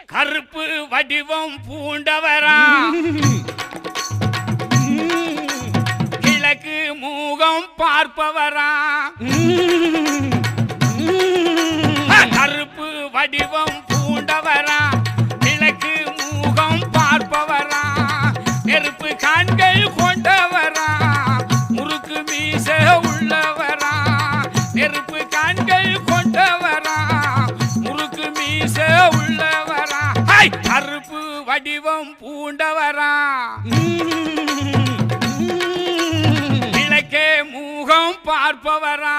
கருப்பு வடிவம் பூண்டவரா கிழக்கு மூகம் பார்ப்பவரா கருப்பு வடிவம் பூண்டவரா கிழக்கு மூகம் பார்ப்பவரா நெருப்பு கண்கள் கொண்டவரா முறுக்கு மீச உள்ளவரா நெருப்பு கண்கள் கொண்டவரா முறுக்கு மீச உள்ளவரா கருப்பு வடிவம் பூண்டவரா கிழக்கே மூகம் பார்ப்பவரா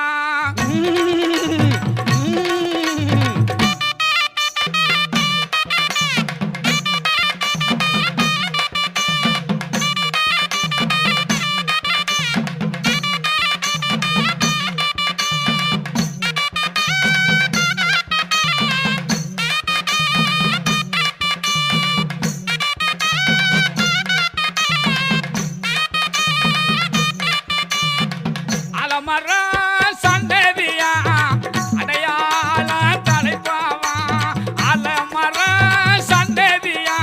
சந்ததியா அடையாள தலைப்பாவா அலமர சந்ததியா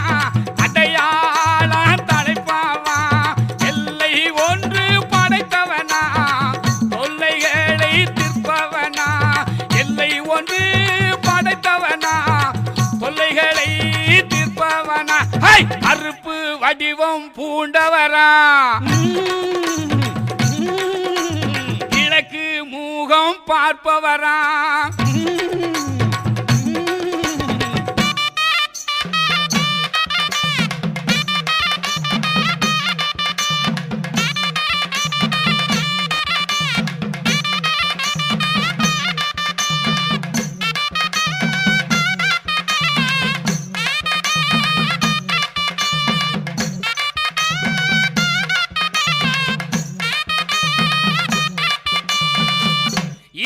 அடையாள தலைப்பாவா எல்லை ஒன்று படைத்தவனா தொல்லைகளை தீர்ப்பவனா எல்லை ஒன்று படைத்தவனா தொல்லைகளை தீர்ப்பவனா கருப்பு வடிவம் பூண்டவரா மூகம் பார்ப்பவரா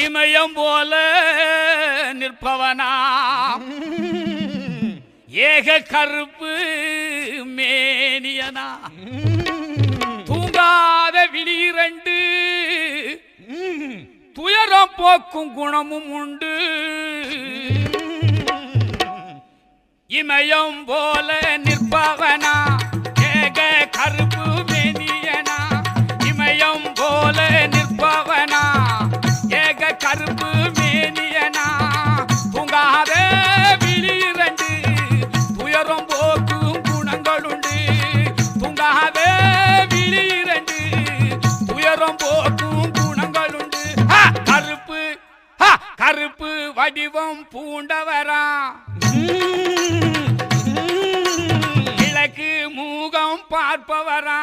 இமயம் போல நிற்பவனா ஏக கருப்பு மேனியனா தூங்காத விழிரண்டு துயரம் போக்கும் குணமும் உண்டு இமயம் போல நிற்பவனா ஏக கருப்பு மேனியனா இமயம் போல நிற்பவனா ஏக கருப்பு மேனியனா தூங்காத விழிரண்டு துயரம் போக்கும் குணங்களுண்டு தூங்காத விழிரண்டு துயரம் போக்கும் குணங்களுண்டு கருப்பு கருப்பு வடிவம் பூண்டவரா கிழக்கு மூகம் பார்ப்பவரா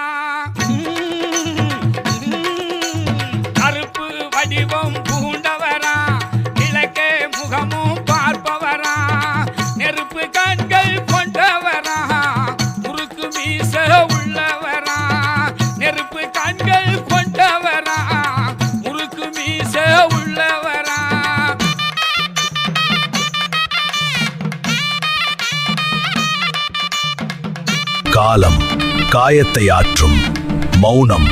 கருப்பு வடிவம் பூண்டவரா கிழக்கே முகமும் பார்ப்பவரா நெருப்பு கண்கள் கொண்டவரா முறுக்கு மீச உள்ளவரா நெருப்பு கண்கள் கொண்டவரா முறுக்கு மீச உள்ளவரா காலம் காயத்தை ஆற்றும் மௌனம்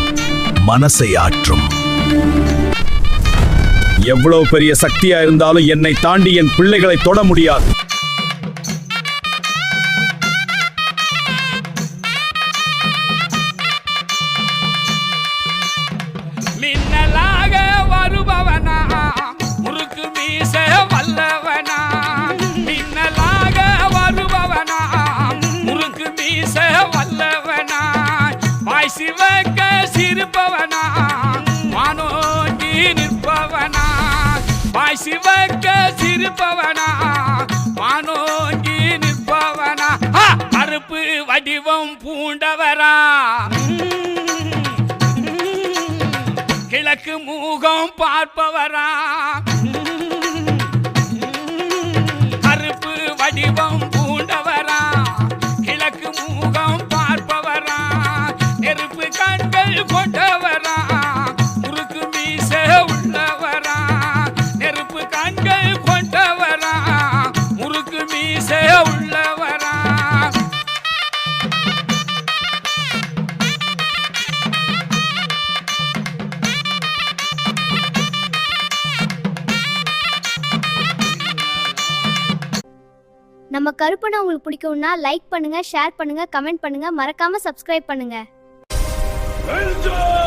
மனசை ஆற்றும் எவ்வளவு பெரிய சக்தியா இருந்தாலும் என்னை தாண்டி என் பிள்ளைகளை தொட முடியாது மின்னலாக வருபவனா முறுக்கு மீச வல்லவனா மின்னலாக வருபவனா முறுக்கு மீச வல்லவனா வாய் சிவக்க சிரிப்பவனா வானோங்கி நிற்பவனா வாய் சிவக்க சிரிப்பவனா வானோங்கி நிற்பவனா கருப்பு வடிவம் பூண்டவரா கிழக்கு மூகம் பார்ப்பவரா கருப்பு வடிவம் பூண்டவரா கிழக்கு மூகம் பார்ப்பவரா நெருப்பு கண்கள் கொண்டவரா முறுக்கு மீச உள்ளவரா நெருப்பு கண்கள் கொண்டவரா முறுக்கு மீச உள்ளவரா நம்ம நம்ம கருப்பனை உங்களுக்கு பிடிக்கும்னா லைக் பண்ணுங்க, ஷேர் பண்ணுங்க, கமெண்ட் பண்ணுங்க, மறக்காம சப்ஸ்கிரைப் பண்ணுங்க. Enjoy!